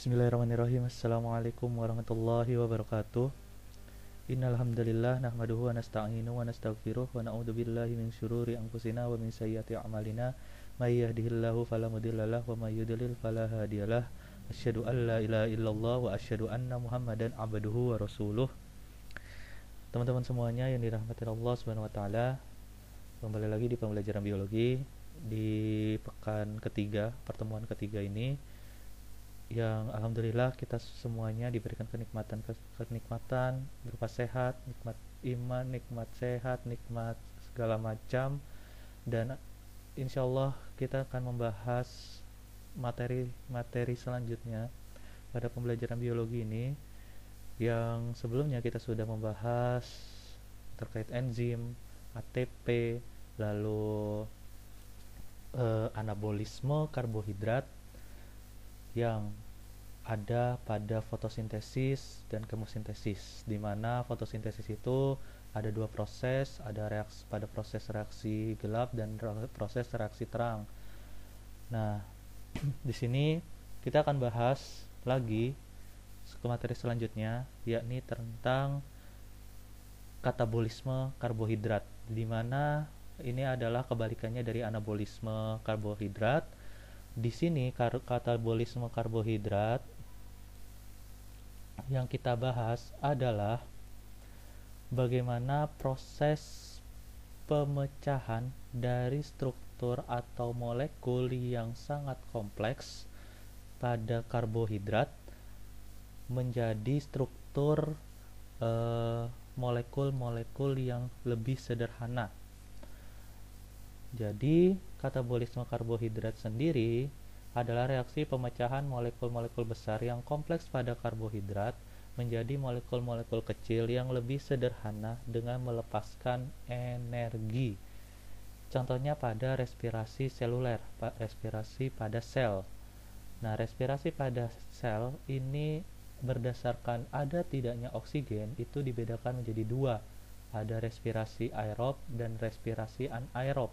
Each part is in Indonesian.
Bismillahirrahmanirrahim. Assalamualaikum warahmatullahi wabarakatuh. Innal hamdalillah nahmaduhu wa nasta'inu wa nastaghfiruh wa na'udzu billahi min syururi anfusina wa min sayyiati a'malina. May yahdihillahu fala mudhillalah wa may yudlil fala hadiyalah. Asyhadu an la ilaha illallah wa asyhadu anna Muhammadan abduhu wa rasuluh. Teman-teman semuanya yang dirahmati Allah Subhanahu wa taala, kembali lagi di pembelajaran biologi di pekan ketiga, pertemuan ketiga ini, yang alhamdulillah kita semuanya diberikan kenikmatan berupa sehat, nikmat iman, nikmat sehat, nikmat segala macam, dan insyaallah kita akan membahas materi-materi selanjutnya pada pembelajaran biologi ini, yang sebelumnya kita sudah membahas terkait enzim, ATP, lalu anabolisme karbohidrat yang ada pada fotosintesis dan kemosintesis, di mana fotosintesis itu ada dua proses, ada proses reaksi gelap dan proses reaksi terang. Nah, di sini kita akan bahas lagi ke materi selanjutnya, yakni tentang katabolisme karbohidrat, di mana ini adalah kebalikannya dari anabolisme karbohidrat. Di sini katabolisme karbohidrat yang kita bahas adalah bagaimana proses pemecahan dari struktur atau molekul yang sangat kompleks pada karbohidrat menjadi struktur molekul-molekul yang lebih sederhana. Jadi, katabolisme karbohidrat sendiri adalah reaksi pemecahan molekul-molekul besar yang kompleks pada karbohidrat menjadi molekul-molekul kecil yang lebih sederhana dengan melepaskan energi. Contohnya pada respirasi seluler, respirasi pada sel. Nah, respirasi pada sel ini berdasarkan ada tidaknya oksigen itu dibedakan menjadi dua. Ada respirasi aerob dan respirasi anaerob,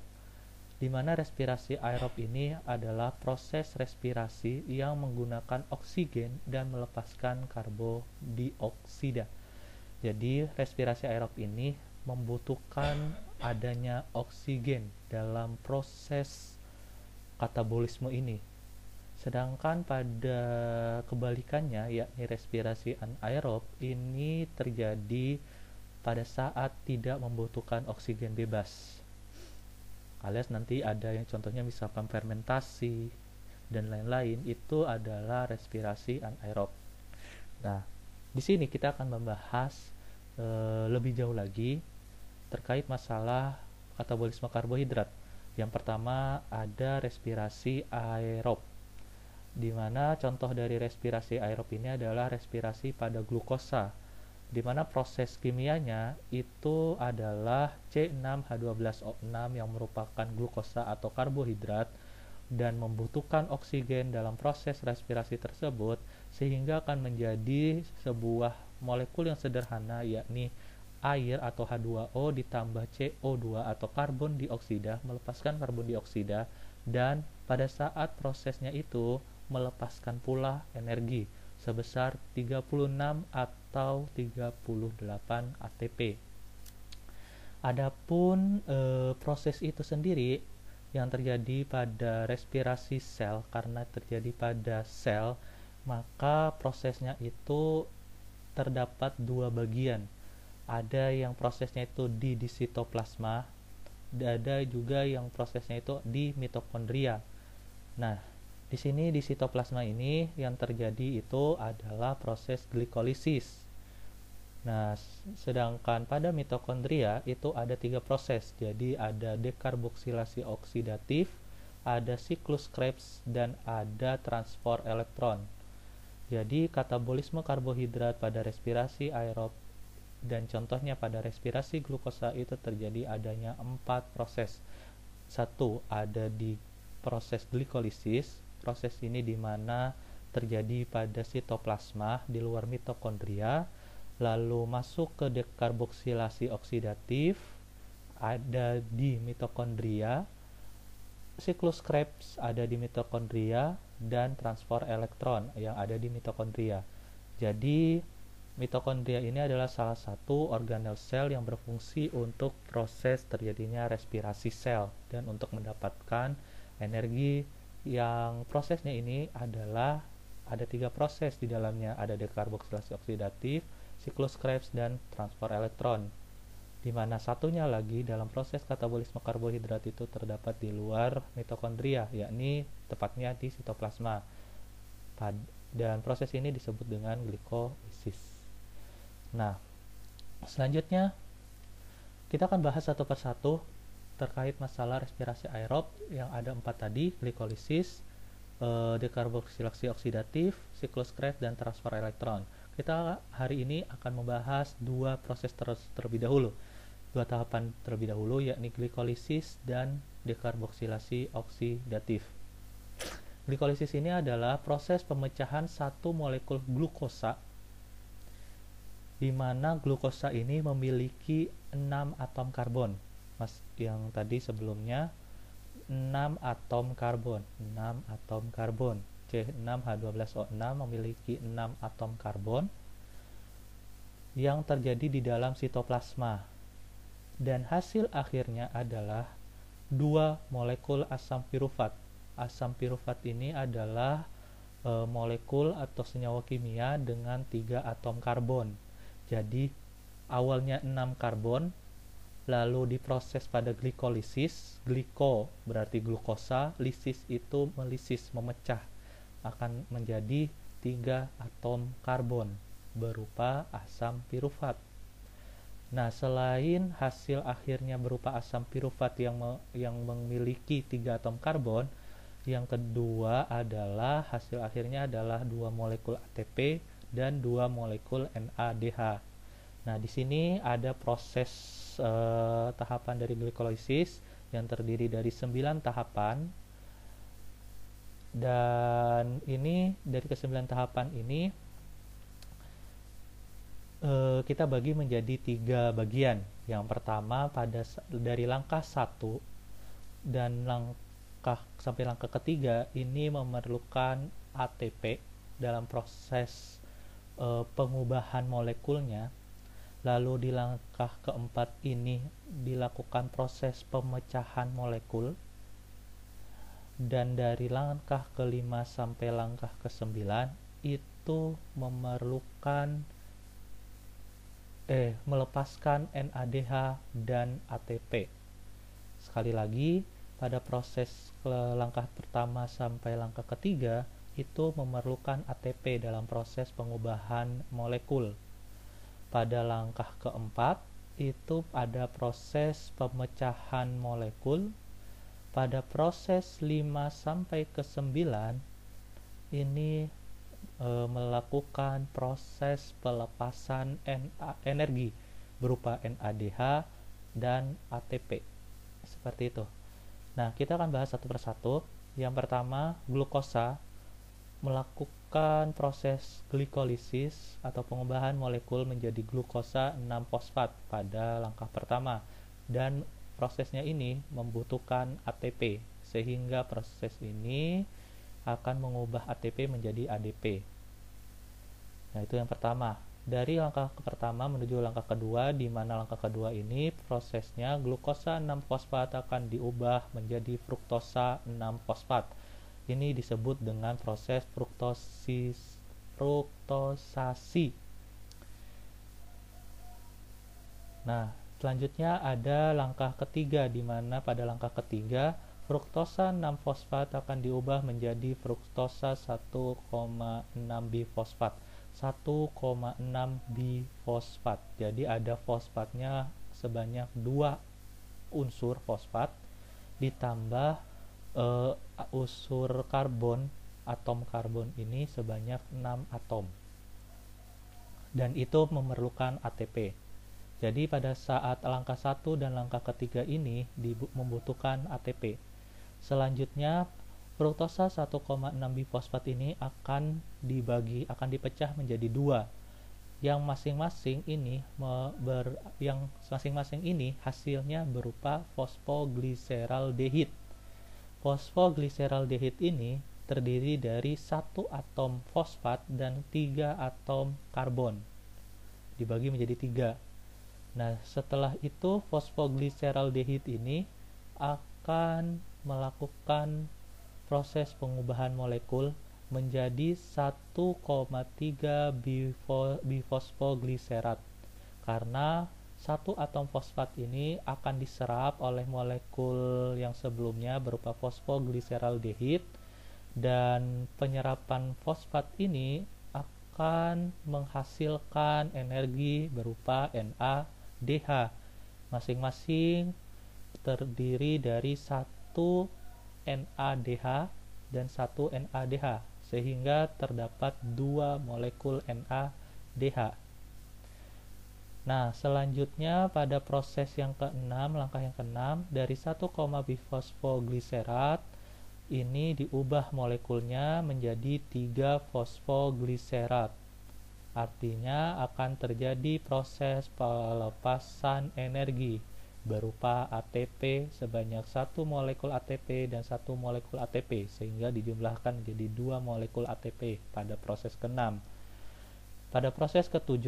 di mana respirasi aerob ini adalah proses respirasi yang menggunakan oksigen dan melepaskan karbondioksida. Jadi respirasi aerob ini membutuhkan adanya oksigen dalam proses katabolisme ini. Sedangkan pada kebalikannya, yakni respirasi anaerob ini terjadi pada saat tidak membutuhkan oksigen bebas, alias nanti ada yang contohnya misalkan fermentasi dan lain-lain, itu adalah respirasi anaerob. Nah, di sini kita akan membahas lebih jauh lagi terkait masalah katabolisme karbohidrat. Yang pertama ada respirasi aerob, di mana contoh dari respirasi aerob ini adalah respirasi pada glukosa, di mana proses kimianya itu adalah C6H12O6 yang merupakan glukosa atau karbohidrat dan membutuhkan oksigen dalam proses respirasi tersebut, sehingga akan menjadi sebuah molekul yang sederhana, yakni air atau H2O ditambah CO2 atau karbon dioksida, melepaskan karbon dioksida, dan pada saat prosesnya itu melepaskan pula energi sebesar 36 atau 38 ATP. Adapun proses itu sendiri yang terjadi pada respirasi sel, karena terjadi pada sel, maka prosesnya itu terdapat dua bagian. Ada yang prosesnya itu di sitoplasma, ada juga yang prosesnya itu di mitokondria. Nah, di sini di sitoplasma ini yang terjadi itu adalah proses glikolisis. Nah, sedangkan pada mitokondria itu ada tiga proses. Jadi ada dekarboksilasi oksidatif, ada siklus Krebs, dan ada transport elektron. Jadi katabolisme karbohidrat pada respirasi aerob dan contohnya pada respirasi glukosa itu terjadi adanya 4 proses. Satu, ada di proses glikolisis. Proses ini di mana terjadi pada sitoplasma di luar mitokondria, lalu masuk ke dekarboksilasi oksidatif, ada di mitokondria. Siklus Krebs ada di mitokondria, dan transport elektron yang ada di mitokondria. Jadi mitokondria ini adalah salah satu organel sel yang berfungsi untuk proses terjadinya respirasi sel dan untuk mendapatkan energi. Yang prosesnya ini adalah ada 3 proses di dalamnya, ada dekarboksilasi oksidatif, siklus Krebs, dan transport elektron, di mana satunya lagi dalam proses katabolisme karbohidrat itu terdapat di luar mitokondria, yakni tepatnya di sitoplasma. Dan proses ini disebut dengan glikolisis. Nah, selanjutnya kita akan bahas satu persatu terkait masalah respirasi aerob yang ada 4 tadi, glikolisis, dekarboksilasi oksidatif, siklus Krebs, dan transfer elektron. Kita hari ini akan membahas 2 proses terlebih dahulu, 2 tahapan terlebih dahulu, yakni glikolisis dan dekarboksilasi oksidatif. Glikolisis ini adalah proses pemecahan satu molekul glukosa, di mana glukosa ini memiliki 6 atom karbon. Yang tadi sebelumnya 6 atom karbon, C6H12O6 memiliki 6 atom karbon yang terjadi di dalam sitoplasma, dan hasil akhirnya adalah 2 molekul asam pirufat. Asam pirufat ini adalah molekul atau senyawa kimia dengan 3 atom karbon. Jadi awalnya 6 karbon, lalu diproses pada glikolisis. Gliko berarti glukosa, lisis itu melisis, memecah, akan menjadi 3 atom karbon berupa asam pirufat. Nah, selain hasil akhirnya berupa asam pirufat yang memiliki 3 atom karbon, yang kedua adalah hasil akhirnya adalah 2 molekul ATP dan 2 molekul NADH. Nah, di sini ada proses tahapan dari glikolisis yang terdiri dari 9 tahapan, dan ini dari ke-9 tahapan ini kita bagi menjadi 3 bagian. Yang pertama dari langkah 1 dan langkah sampai langkah ketiga ini memerlukan ATP dalam proses pengubahan molekulnya. Lalu di langkah keempat ini dilakukan proses pemecahan molekul, dan dari langkah kelima sampai langkah ke-9 itu melepaskan NADH dan ATP. Sekali lagi, pada proses langkah pertama sampai langkah ketiga itu memerlukan ATP dalam proses pengubahan molekul. Pada langkah keempat itu ada proses pemecahan molekul. Pada proses 5 sampai ke 9 ini melakukan proses pelepasan energi berupa NADH dan ATP. Seperti itu. Nah, kita akan bahas satu persatu. Yang pertama, glukosa melakukan proses glikolisis atau pengubahan molekul menjadi glukosa 6-fosfat pada langkah pertama, dan prosesnya ini membutuhkan ATP, sehingga proses ini akan mengubah ATP menjadi ADP. Nah, itu yang pertama. Dari langkah pertama menuju langkah kedua, di mana langkah kedua ini prosesnya glukosa 6-fosfat akan diubah menjadi fruktosa 6-fosfat. Ini disebut dengan proses fruktosasi. Nah, selanjutnya ada langkah ketiga, di mana pada langkah ketiga fruktosa 6-fosfat akan diubah menjadi fruktosa 1,6-bifosfat. 1,6-bifosfat. Jadi ada fosfatnya sebanyak 2 unsur fosfat ditambah unsur karbon, atom karbon ini sebanyak 6 atom, dan itu memerlukan ATP. Jadi pada saat langkah 1 dan langkah ketiga ini membutuhkan ATP. Selanjutnya fruktosa 1,6-bifosfat ini akan dipecah menjadi 2, yang masing-masing ini hasilnya berupa fosfogliseraldehid. Fosfogliseraldehid ini terdiri dari 1 atom fosfat dan 3 atom karbon. Dibagi menjadi 3. Nah, setelah itu fosfogliseraldehid ini akan melakukan proses pengubahan molekul menjadi 1,3 bifosfogliserat karena 1 atom fosfat ini akan diserap oleh molekul yang sebelumnya berupa fosfogliseraldehid, dan penyerapan fosfat ini akan menghasilkan energi berupa NADH, masing-masing terdiri dari 1 NADH dan 1 NADH, sehingga terdapat 2 molekul NADH. Nah, selanjutnya pada proses yang keenam, langkah yang keenam, dari 1, bifosfogliserat ini diubah molekulnya menjadi 3 fosfogliserat. Artinya akan terjadi proses pelepasan energi berupa ATP sebanyak 1 molekul ATP dan 1 molekul ATP, sehingga dijumlahkan menjadi 2 molekul ATP pada proses ke-6. Pada proses ke-7,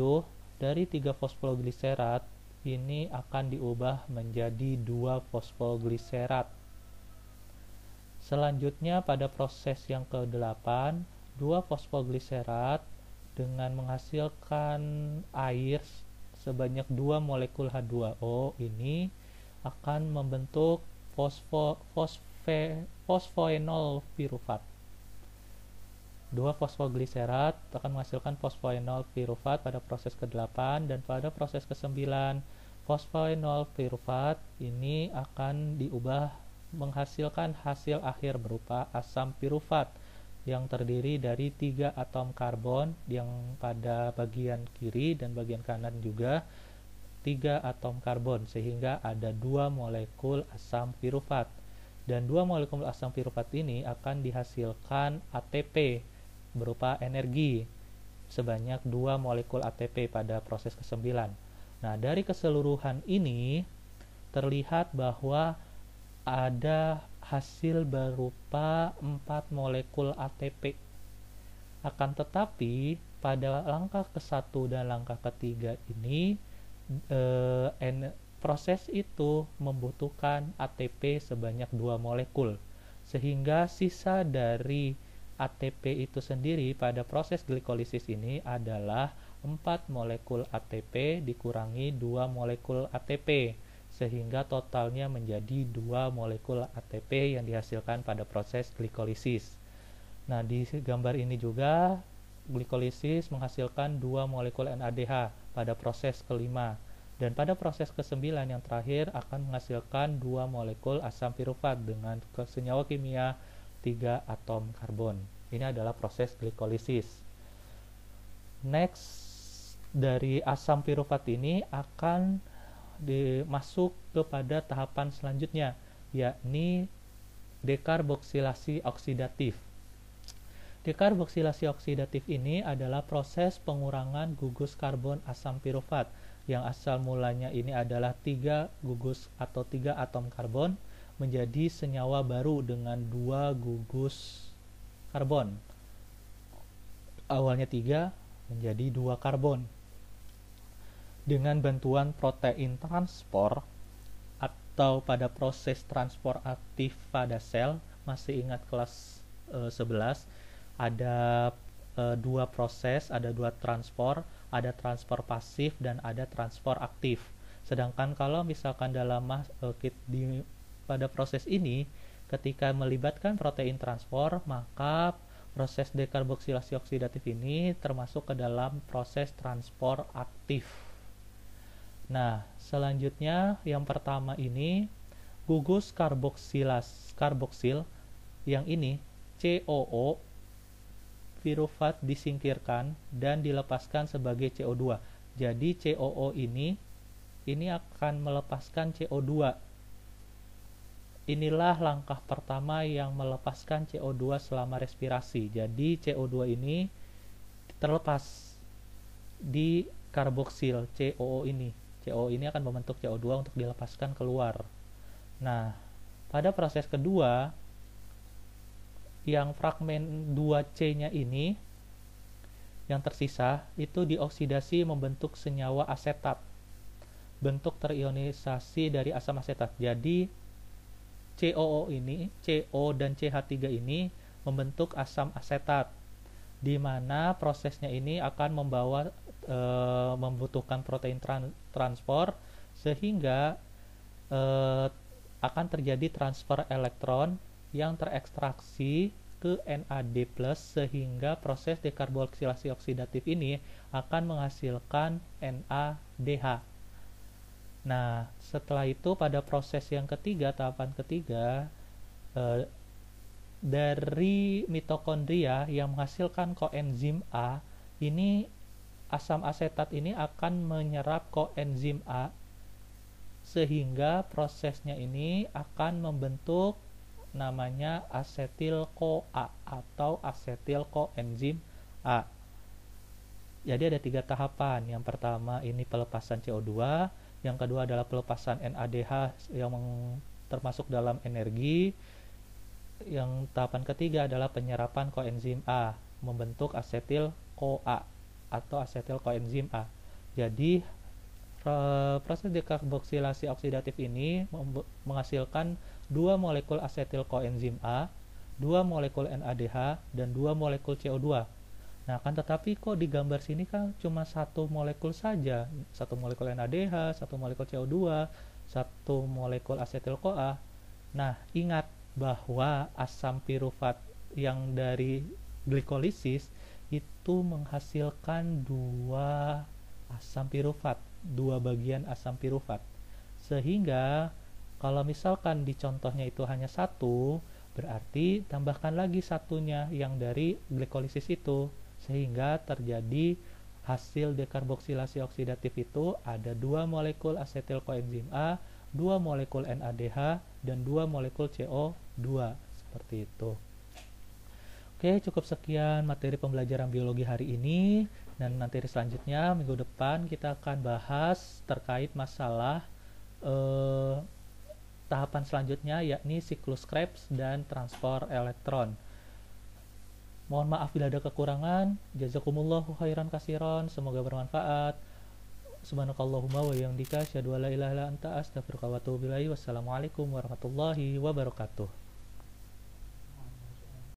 dari 3 fosfogliserat ini akan diubah menjadi 2 fosfogliserat. Selanjutnya pada proses yang ke-8, 2 fosfogliserat dengan menghasilkan air sebanyak 2 molekul H2O ini akan membentuk fosfoenol pirufat. 2 fosfogliserat akan menghasilkan fosfoenol pirufat pada proses ke-8, dan pada proses ke-9 fosfoenol pirufat ini akan diubah menghasilkan hasil akhir berupa asam pirufat yang terdiri dari 3 atom karbon, yang pada bagian kiri dan bagian kanan juga 3 atom karbon, sehingga ada 2 molekul asam pirufat. Dan 2 molekul asam pirufat ini akan dihasilkan ATP berupa energi sebanyak 2 molekul ATP pada proses ke-9. Nah, dari keseluruhan ini terlihat bahwa ada hasil berupa 4 molekul ATP. Akan tetapi pada langkah ke-1 dan langkah ke-3 ini proses itu membutuhkan ATP sebanyak 2 molekul, sehingga sisa dari ATP itu sendiri pada proses glikolisis ini adalah 4 molekul ATP dikurangi 2 molekul ATP, sehingga totalnya menjadi 2 molekul ATP yang dihasilkan pada proses glikolisis. Nah, di gambar ini juga glikolisis menghasilkan 2 molekul NADH pada proses ke-5, dan pada proses ke-9 yang terakhir akan menghasilkan 2 molekul asam pirufat dengan senyawa kimia 3 atom karbon. Ini adalah proses glikolisis. Next, dari asam pirufat ini akan masuk kepada tahapan selanjutnya, yakni dekarboksilasi oksidatif. Dekarboksilasi oksidatif ini adalah proses pengurangan gugus karbon asam pirufat yang asal mulanya ini adalah 3 gugus atau 3 atom karbon menjadi senyawa baru dengan 2 gugus karbon. Awalnya 3 menjadi 2 karbon. Dengan bantuan protein transpor atau pada proses transpor aktif pada sel, masih ingat kelas 11, ada 2 proses, ada 2 transpor, ada transpor pasif dan ada transpor aktif. Sedangkan kalau misalkan dalam pada proses ini, ketika melibatkan protein transpor, maka proses dekarboksilasi oksidatif ini termasuk ke dalam proses transpor aktif. Nah, selanjutnya yang pertama ini gugus karboksil yang ini COO pirufat disingkirkan dan dilepaskan sebagai CO2. Jadi COO ini akan melepaskan CO2. Inilah langkah pertama yang melepaskan CO2 selama respirasi. Jadi CO2 ini terlepas di karboksil COO ini. CO ini akan membentuk CO2 untuk dilepaskan keluar. Nah, pada proses kedua yang fragmen 2C-nya ini yang tersisa itu dioksidasi membentuk senyawa asetat, bentuk terionisasi dari asam asetat. Jadi COO ini, CO dan CH3 ini membentuk asam asetat, di mana prosesnya ini akan membutuhkan protein transport, sehingga akan terjadi transfer elektron yang terekstraksi ke NAD+, sehingga proses dekarboksilasi oksidatif ini akan menghasilkan NADH. Nah, setelah itu pada proses yang ketiga, tahapan ketiga, dari mitokondria yang menghasilkan koenzim A, ini asam asetat ini akan menyerap koenzim A, sehingga prosesnya ini akan membentuk namanya asetil-CoA atau asetil koenzim A. Jadi ada 3 tahapan. Yang pertama ini pelepasan CO2, yang kedua adalah pelepasan NADH yang termasuk dalam energi. Yang tahapan ketiga adalah penyerapan koenzim A membentuk asetil-CoA atau asetil koenzim A. Jadi proses dekarboksilasi oksidatif ini menghasilkan 2 molekul asetil koenzim A, 2 molekul NADH, dan 2 molekul CO2. Nah, kan tetapi kok di gambar sini kan cuma 1 molekul saja, 1 molekul NADH, 1 molekul CO2, 1 molekul asetil CoA. Nah, ingat bahwa asam pirufat yang dari glikolisis itu menghasilkan 2 asam pirufat, 2 bagian asam pirufat. Sehingga kalau misalkan di contohnya itu hanya 1, berarti tambahkan lagi satunya yang dari glikolisis itu, sehingga terjadi hasil dekarboksilasi oksidatif itu ada 2 molekul asetil koenzim A, 2 molekul NADH, dan 2 molekul CO2. Seperti itu. Oke, cukup sekian materi pembelajaran biologi hari ini, dan materi selanjutnya minggu depan kita akan bahas terkait masalah tahapan selanjutnya, yakni siklus Krebs dan transport elektron. Mohon maaf bila ada kekurangan. Jazakumullahu khairan katsiran, semoga bermanfaat. Subhanakallahumma wa bihamdika asyhadu an la ilaha illa anta astaghfiruka wa atubu ilaik. Wassalamualaikum warahmatullahi wabarakatuh.